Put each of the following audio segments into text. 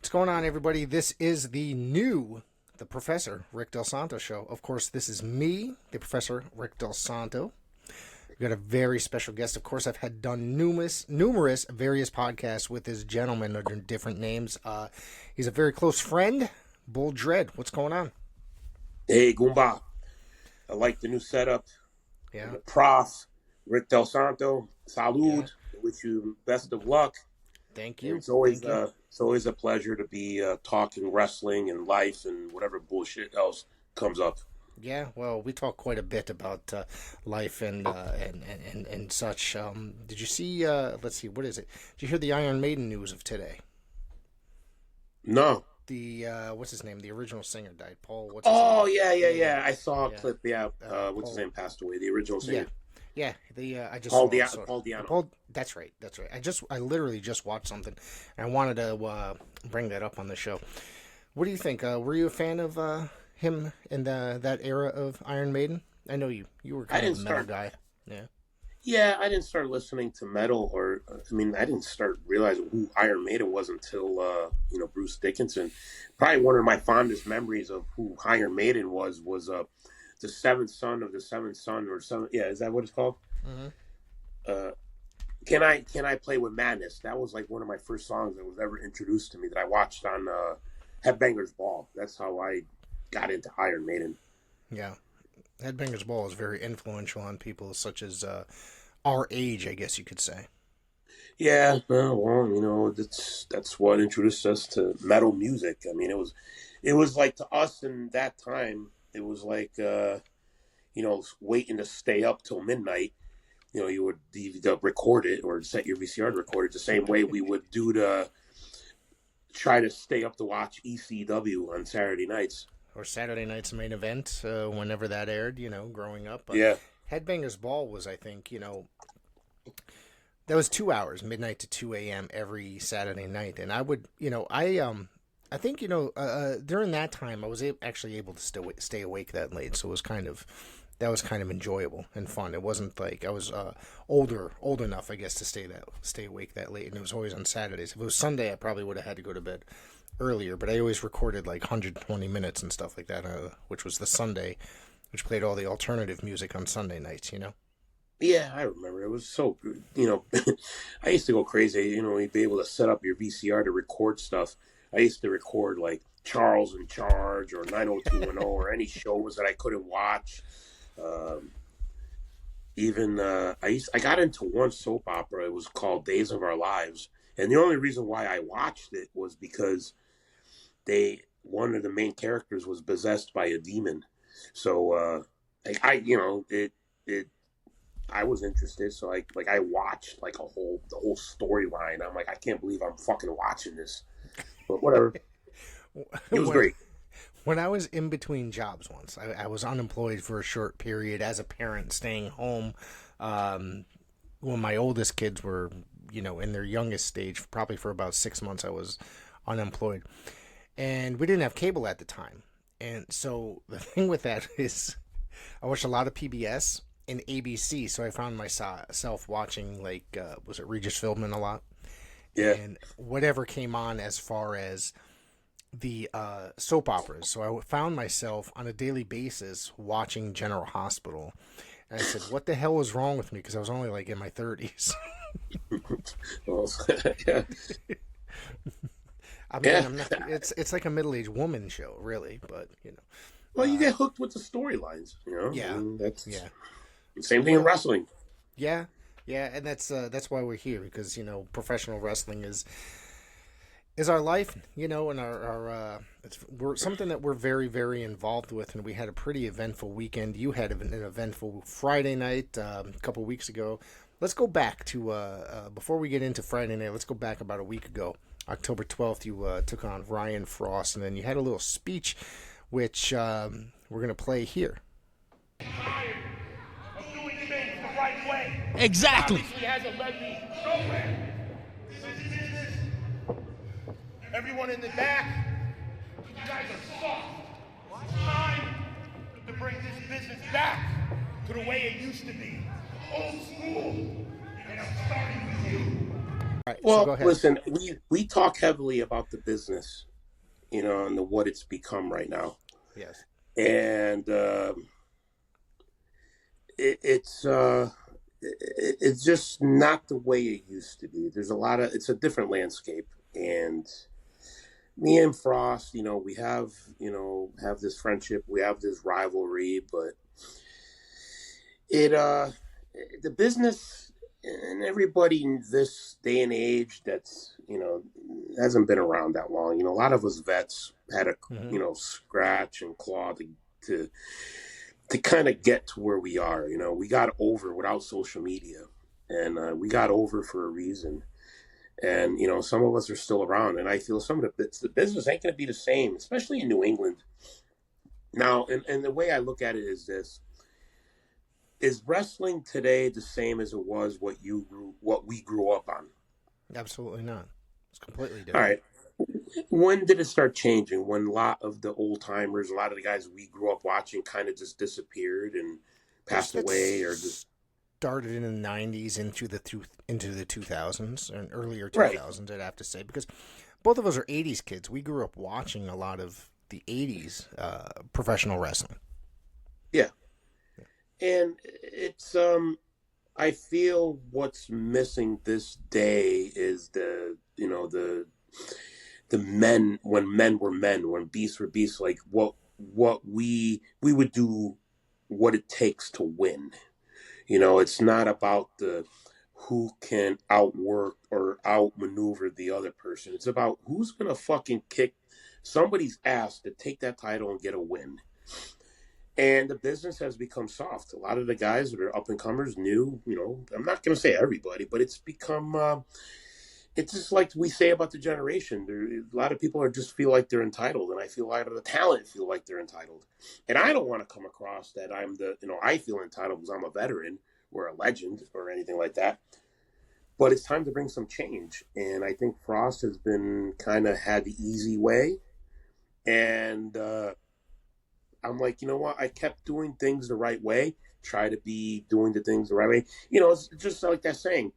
What's going on, everybody? This is the Professor Rick Del Santo show. Of course, this is me, the Professor Rick Del Santo. We've got a very special guest. Of course, I've had done numerous various podcasts with this gentleman under different names. He's a very close friend, Bull Dredd. What's going on? Hey, Goomba. I like the new setup. Yeah. The prof, Rick Del Santo. Salud. Yeah. Wish you best of luck. Thank you. It's always a pleasure to be talking wrestling and life and whatever bullshit else comes up. Yeah, well, we talk quite a bit about life and such. Did you see? Let's see, what is it? Did you hear the Iron Maiden news of today? No. The what's his name? The original singer died. Paul. Yeah. I saw a clip. Yeah. What's his name passed away? The original singer. Yeah. I just Paul Diano. That's right. I literally just watched something, and I wanted to bring that up on the show. What do you think? Were you a fan of him in that era of Iron Maiden? I know you were kind of a metal guy. Yeah. Yeah, I didn't start listening to metal, I didn't start realizing who Iron Maiden was until Bruce Dickinson. Probably one of my fondest memories of who Iron Maiden was the seventh son of the seventh son, or some. Yeah, is that what it's called? Mm-hmm. Can I play with madness? That was like one of my first songs that was ever introduced to me that I watched on Headbangers Ball. That's how I got into Iron Maiden. Yeah. Headbangers Ball is very influential on people such as our age, I guess you could say. Yeah, well, that's what introduced us to metal music. I mean, it was like, to us in that time, it was like waiting to stay up till midnight. You would record it or set your VCR to record it the same way we would do to try to stay up to watch ECW on Saturday nights. Or Saturday night's main event, whenever that aired, growing up. Yeah. Headbangers Ball was, I think, that was 2 hours, midnight to 2 a.m. every Saturday night. And I would, I think, during that time, I was actually able to stay awake that late. So it was kind of enjoyable and fun. It wasn't like I was old enough, I guess, to stay awake that late. And it was always on Saturdays. If it was Sunday, I probably would have had to go to bed earlier, but I always recorded like 120 minutes and stuff like that, which was the Sunday, which played all the alternative music on Sunday nights, Yeah, I remember. It was so good. I used to go crazy. You'd be able to set up your VCR to record stuff. I used to record like Charles in Charge or 90210 or any shows that I couldn't watch. I got into one soap opera. It was called Days of Our Lives. And the only reason why I watched it was because one of the main characters was possessed by a demon. So I was interested. So I watched the whole storyline. I'm like, I can't believe I'm fucking watching this. But whatever. It was great. When I was in between jobs once, I was unemployed for a short period as a parent, staying home when my oldest kids were, in their youngest stage. Probably for about 6 months I was unemployed. And we didn't have cable at the time. And so the thing with that is I watched a lot of PBS and ABC. So I found myself watching, was it Regis Philbin a lot? Yeah. And whatever came on as far as the soap operas. So I found myself on a daily basis watching General Hospital. And I said, what the hell was wrong with me? Because I was only in my 30s. Yeah. I mean, I'm not, it's like a middle-aged woman show, really, but Well, you get hooked with the storylines, Yeah, I mean, that's the same thing in wrestling. Yeah, and that's why we're here, because professional wrestling is our life, and we're something that we're very, very involved with, and we had a pretty eventful weekend. You had an eventful Friday night a couple weeks ago. Let's go back to, before we get into Friday night, let's go back about a week ago. October 12th, you took on Ryan Fraust, and then you had a little speech, which we're going to play here. Tired of doing things the right way. Exactly. Obviously hasn't led me nowhere. Everyone in the back, you guys are soft. It's time to bring this business back to the way it used to be. Old school. And I'm starting with you. All right, so Well, go ahead. listen, we talk heavily about the business, and what it's become right now, Yes. and it's just not the way it used to be. There's a lot of it's a different landscape, and me and Frost, we have this friendship, we have this rivalry, but it the business and everybody in this day and age that's hasn't been around that long. A lot of us vets had to Hmm. scratch and claw to kind of get to where we are. We got over without social media, and we got over for a reason. And some of us are still around, and I feel some of the business ain't going to be the same, especially in New England now. And the way I look at it is this: is wrestling today the same as it was what we grew up on? Absolutely not. It's completely All different. right. When did it start changing? When a lot of the old timers, a lot of the guys we grew up watching, kind of just disappeared and passed away, or just Started in the '90s into the 2000s and earlier right? 2000s. I'd have to say because both of us are '80s kids. We grew up watching a lot of the '80s professional wrestling. Yeah, and it's I feel what's missing this day is the men, when men were men, when beasts were beasts, like what we would do, what it takes to win. It's not about the who can outwork or outmaneuver the other person. It's about who's gonna fucking kick somebody's ass to take that title and get a win. And the business has become soft. A lot of the guys that are up and comers, new, I'm not going to say everybody, but it's become, it's just like we say about the generation. A lot of people just feel like they're entitled, and I feel a lot of the talent feel like they're entitled. And I don't want to come across that I feel entitled because I'm a veteran or a legend or anything like that. But it's time to bring some change. And I think Frost has been kind of had the easy way. And, I'm like, you know what? I kept doing things the right way. Try to be doing the things the right way. It's just like that saying.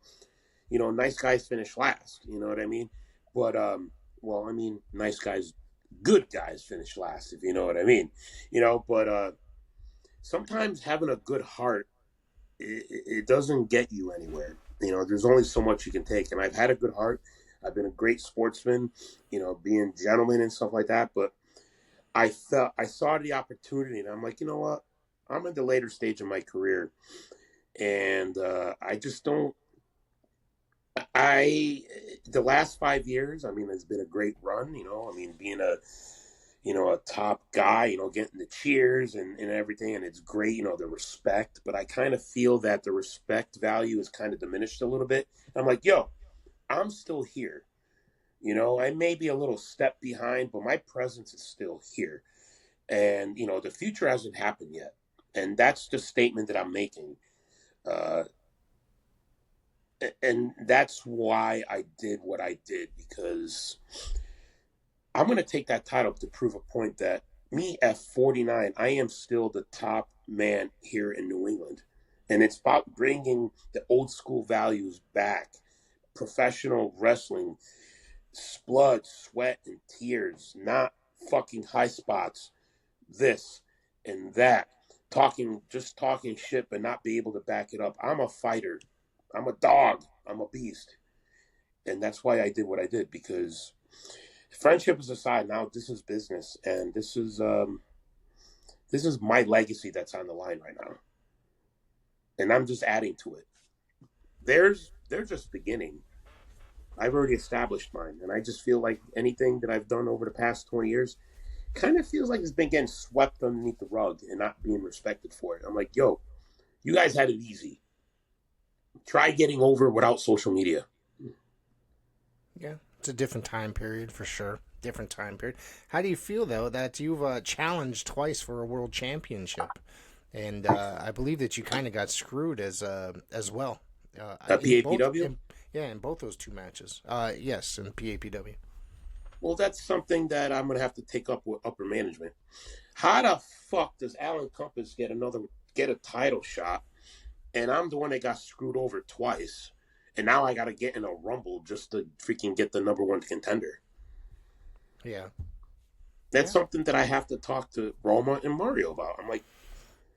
Nice guys finish last. You know what I mean? But well, I mean, nice guys, good guys finish last. If you know what I mean. But sometimes having a good heart, it doesn't get you anywhere. There's only so much you can take. And I've had a good heart. I've been a great sportsman. Being gentleman and stuff like that. But I saw the opportunity, and I'm like, you know what? I'm in the later stage of my career, and I just don't. The last 5 years, I mean, it's been a great run. I mean, being a top guy, getting the cheers and everything, and it's great. The respect, but I kind of feel that the respect value is kind of diminished a little bit. I'm like, yo, I'm still here. I may be a little step behind, but my presence is still here. And the future hasn't happened yet, and that's the statement that I'm making, uh, and that's why I did what I did, because I'm going to take that title to prove a point that me at 49, I am still the top man here in New England, and it's about bringing the old school values back. Professional wrestling, blood, sweat, and tears, not fucking high spots, this and that, just talking shit, but not be able to back it up. I'm a fighter. I'm a dog. I'm a beast. And that's why I did what I did, because friendship is aside, now this is business, and this is my legacy that's on the line right now. And I'm just adding to it. They're just beginning. I've already established mine, and I just feel like anything that I've done over the past 20 years kind of feels like it's been getting swept underneath the rug and not being respected for it. I'm like, yo, you guys had it easy. Try getting over without social media. Yeah, it's a different time period for sure. Different time period. How do you feel though that you've challenged twice for a world championship, and I believe that you kind of got screwed as well. In both, PAPW? yeah, in both those two matches. Yes, in PAPW. Well, that's something that I'm going to have to take up with upper management. How the fuck does Alan Compass get a title shot, and I'm the one that got screwed over twice, and now I got to get in a rumble just to freaking get the number one contender. Yeah. That's something that I have to talk to Roma and Mario about. I'm like,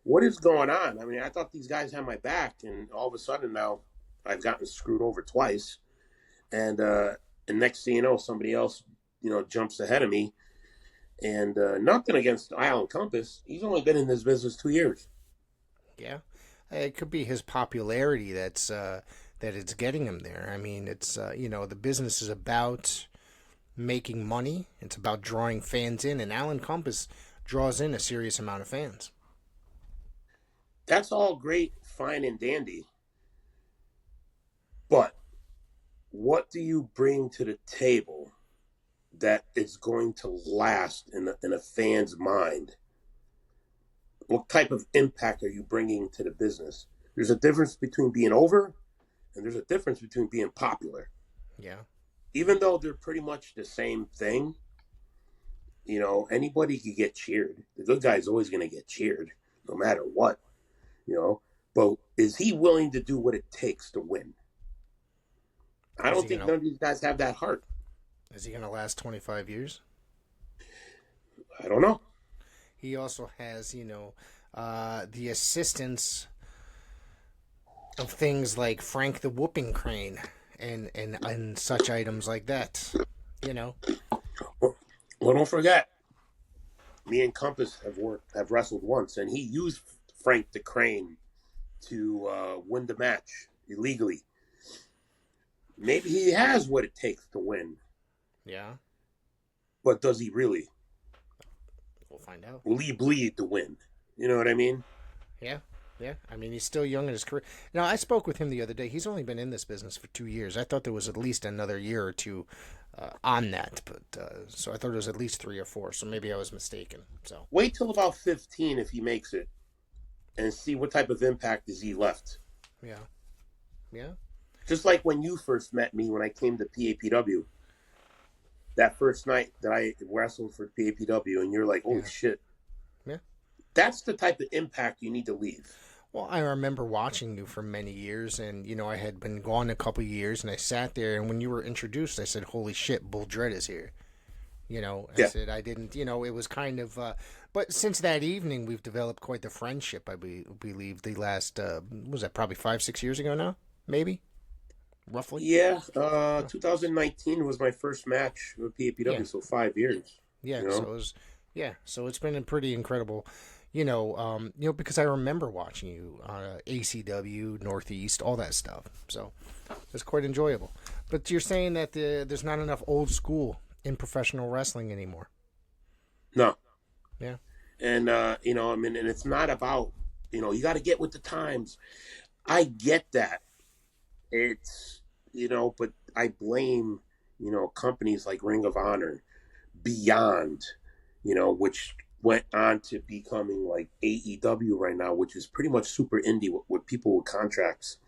what is going on? I mean, I thought these guys had my back, and all of a sudden now I've gotten screwed over twice. And next thing you know, somebody else, jumps ahead of me. And nothing against Alan Compass. He's only been in this business 2 years. Yeah. It could be his popularity that it's getting him there. I mean, it's, the business is about making money. It's about drawing fans in, and Alan Compass draws in a serious amount of fans. That's all great, fine, and dandy. But what do you bring to the table that is going to last in a fan's mind? What type of impact are you bringing to the business? There's a difference between being over, and there's a difference between being popular. Yeah. Even though they're pretty much the same thing, anybody could get cheered. The good guy's always going to get cheered, no matter what, But is he willing to do what it takes to win? I don't think none of these guys have that heart. Is he going to last 25 years? I don't know. He also has, the assistance of things like Frank the Whooping Crane and such items like that, Well, don't forget, me and Compass have wrestled once, and he used Frank the Crane to win the match illegally. Maybe he has what it takes to win. Yeah. But does he really? We'll find out. Will he bleed to win? You know what I mean? Yeah. Yeah. I mean, he's still young in his career. Now, I spoke with him the other day. He's only been in this business for 2 years. I thought there was at least another year or two on that. But so I thought it was at least 3 or 4. So maybe I was mistaken. So wait till about 15 if he makes it, and see what type of impact is he left. Yeah. Yeah. Just like when you first met me when I came to PAPW. That first night that I wrestled for PAPW, and you're like, holy shit. Yeah. That's the type of impact you need to leave. Well, I remember watching you for many years, and, I had been gone a couple of years, and I sat there, and when you were introduced, I said, holy shit, Bull Dredd is here. I said I didn't, it was kind of, but since that evening, we've developed quite the friendship, I believe, the last, was that probably 5-6 years ago now? Maybe? Roughly? Yeah, 2019 was my first match with PAPW, so 5 years. Yeah, so it's been a pretty incredible, because I remember watching you on ACW, Northeast, all that stuff. So it's quite enjoyable. But you're saying that there's not enough old school in professional wrestling anymore. No. Yeah. And, and it's not about, you got to get with the times. I get that. It's, but I blame, companies like Ring of Honor, Beyond, which went on to becoming like AEW right now, which is pretty much super indie with people with contracts.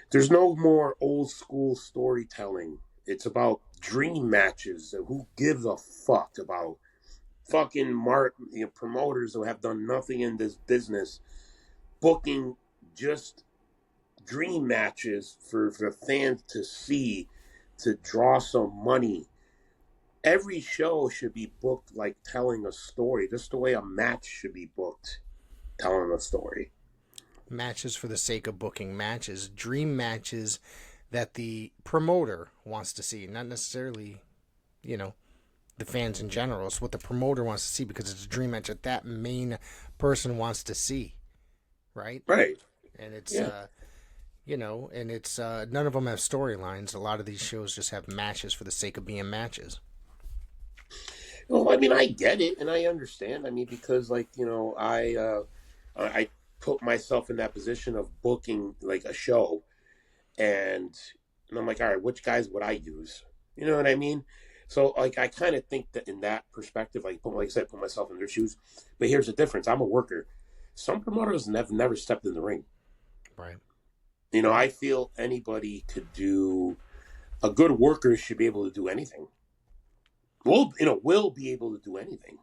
There's no more old school storytelling. It's about dream matches. And who gives a fuck about fucking promoters who have done nothing in this business, booking just dream matches for fans to see, to draw some money. Every show should be booked like telling a story, just the way a match should be booked, telling a story. Matches for the sake of booking matches, dream matches that the promoter wants to see, not necessarily, the fans in general. It's what the promoter wants to see because it's a dream match that main person wants to see, right? Right. And it's, and it's none of them have storylines. A lot of these shows just have matches for the sake of being matches. Well, I mean, I get it and I understand. I mean, because I put myself in that position of booking like a show, and I'm like, all right, which guys would I use? You know what I mean? So like, I kind of think that in that perspective, like I said, put myself in their shoes. But here's the difference: I'm a worker. Some promoters have never stepped in the ring. Right. I feel anybody could do. A good worker should be able to do anything. Will be able to do anything.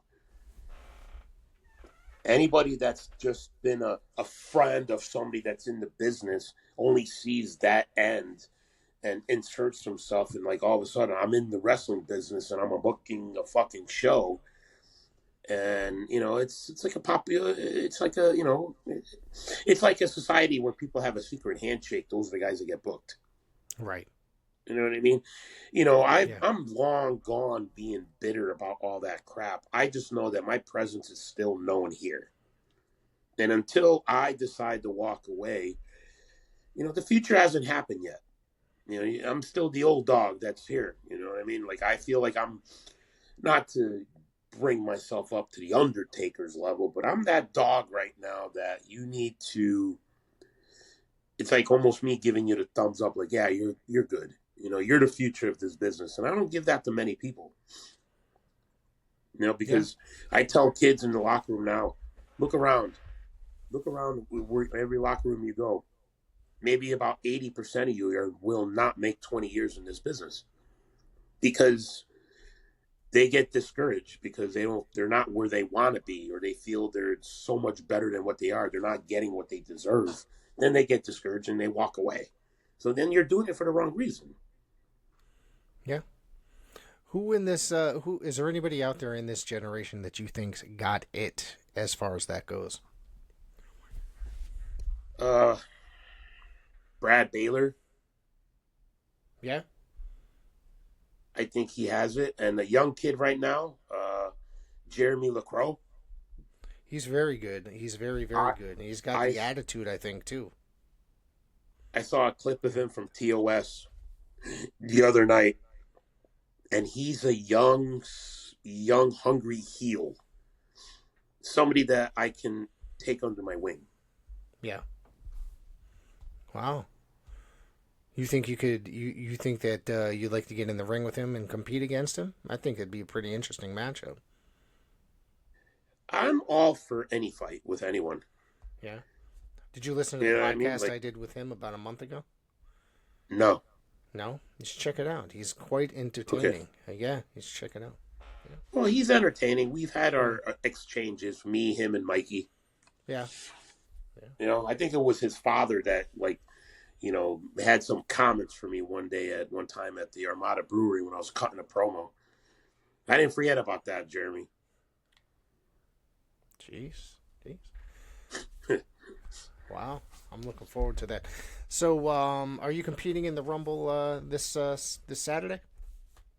Anybody that's just been a friend of somebody that's in the business only sees that end and inserts himself, and like all of a sudden I'm in the wrestling business and I'm booking a fucking show. And it's like a popular, it's like a it's like a society where people have a secret handshake. Those are the guys that get booked. Right. You know what I mean? Yeah. I'm long gone being bitter about all that crap. I just know that my presence is still known here. And until I decide to walk away, the future hasn't happened yet. I'm still the old dog that's here. You know what I mean? Like, I feel like I'm, not to bring myself up to the Undertaker's level, but I'm that dog right now that you need to. It's like almost me giving you the thumbs up, like, yeah, you're good. You're the future of this business, and I don't give that to many people. Because I tell kids in the locker room now, look around every locker room you go. Maybe about 80% of you will not make 20 years in this business because they get discouraged because they're not where they want to be, or they feel they're so much better than what they are. They're not getting what they deserve. Then they get discouraged and they walk away. So then you're doing it for the wrong reason. Yeah. Who is there anybody out there in this generation that you think's got it as far as that goes? Brad Baylor. Yeah. I think he has it. And the young kid right now, Jeremy LaCroix. He's very good. He's very, very good. And he's got the attitude, I think, too. I saw a clip of him from TOS the other night, and he's a young, hungry heel. Somebody that I can take under my wing. Yeah. Wow. You think you could? You think that you'd like to get in the ring with him and compete against him? I think it'd be a pretty interesting matchup. I'm all for any fight with anyone. Yeah. Did you listen to the podcast I did with him about a month ago? No. No? You should check it out. He's quite entertaining. Okay. Yeah, you should check it out. Yeah. Well, he's entertaining. We've had our exchanges, me, him, and Mikey. Yeah. I think it was his father that, had some comments for me one time at the Armada Brewery when I was cutting a promo. I didn't forget about that, Jeremy. Jeez. Wow. I'm looking forward to that. So, are you competing in the Rumble this Saturday?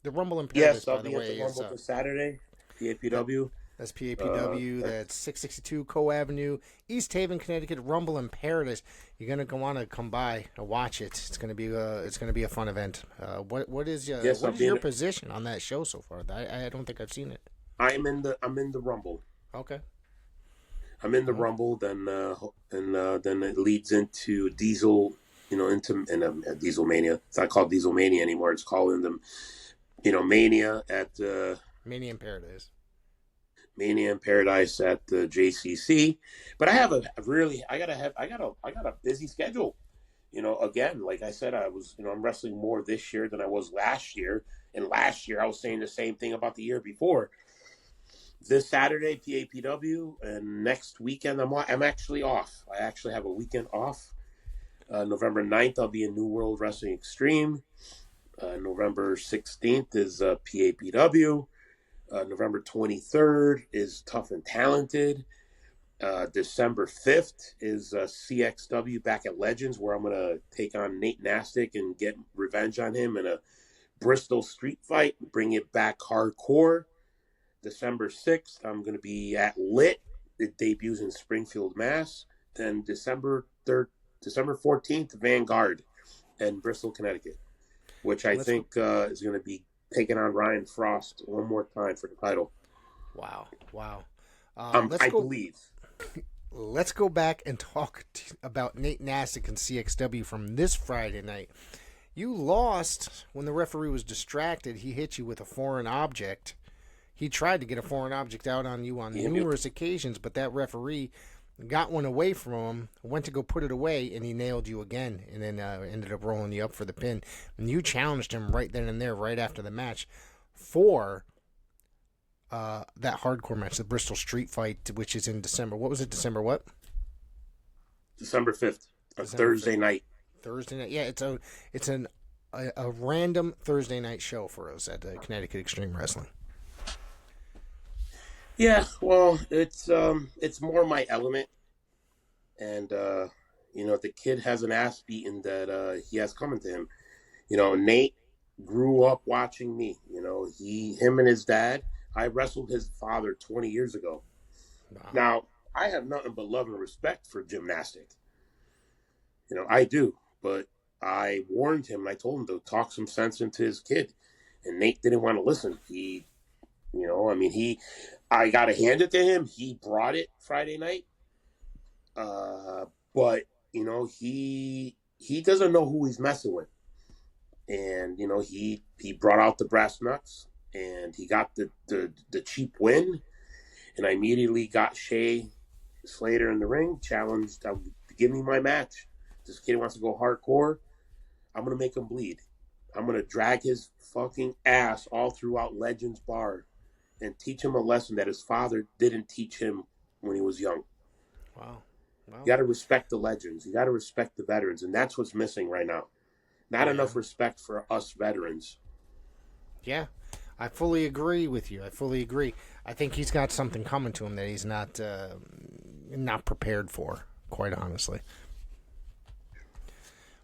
The Rumble in Paris, yes, I'll by the be way, at the Rumble this Saturday. PAPW. That's PAPW. That's 662 Co Avenue, East Haven, Connecticut. Rumble in Paradise. You're gonna want to come by and watch it. It's gonna be a fun event. What is your position on that show so far? I don't think I've seen it. I'm in the Rumble. Okay. I'm in the Rumble. Then it leads into Diesel. Into Diesel Mania. It's not called Diesel Mania anymore. It's called Mania at Mania in Paradise. Mania in Paradise at the JCC. But I have I got a busy schedule. Again, like I said, I'm wrestling more this year than I was last year. And last year I was saying the same thing about the year before. This Saturday, PAPW, and next weekend I'm actually off. I actually have a weekend off. November 9th, I'll be in New World Wrestling Extreme. November 16th is PAPW. November 23rd is Tough and Talented. December 5th is CXW back at Legends, where I'm going to take on Nate Nastic and get revenge on him in a Bristol street fight, bring it back hardcore. December 6th, I'm going to be at Lit. It debuts in Springfield, Mass. Then December 14th, Vanguard in Bristol, Connecticut, which I think is going to be taking on Ryan Fraust one more time for the title. Wow. I believe. Let's go back and talk about Nate Nastic and CXW from this Friday night. You lost when the referee was distracted. He hit you with a foreign object. He tried to get a foreign object out on you on numerous occasions, but that referee got one away from him, went to go put it away, and he nailed you again, and then ended up rolling you up for the pin. And you challenged him right then and there, right after the match, for that hardcore match, the Bristol Street Fight, which is in December. What was it, December what? December 5th, Thursday night. Thursday night. Yeah, it's a random Thursday night show for us at Connecticut Extreme Wrestling. Yeah, well, it's more my element, and the kid has an ass beating that he has coming to him. Nate grew up watching me. Him and his dad. I wrestled his father 20 years ago. Wow. Now I have nothing but love and respect for gymnastic. I do, but I warned him and I told him to talk some sense into his kid, and Nate didn't want to listen. I got to hand it to him. He brought it Friday night. But he doesn't know who he's messing with. And, he brought out the brass knucks and he got the cheap win. And I immediately got Shay Slater in the ring, challenged, give me my match. This kid wants to go hardcore. I'm going to make him bleed. I'm going to drag his fucking ass all throughout Legends Bar and teach him a lesson that his father didn't teach him when he was young. Wow. You got to respect the legends. You got to respect the veterans. And that's what's missing right now. Not enough respect for us veterans. Yeah, I fully agree with you. I fully agree. I think he's got something coming to him that he's not prepared for, quite honestly.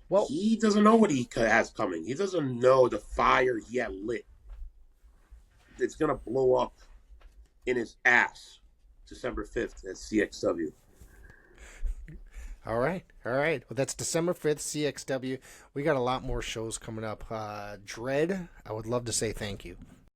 Well, he doesn't know what he has coming. He doesn't know the fire he had lit. It's going to blow up in his ass December 5th at CXW. All right. Well, that's December 5th, CXW. We got a lot more shows coming up. Dredd, I would love to say thank you.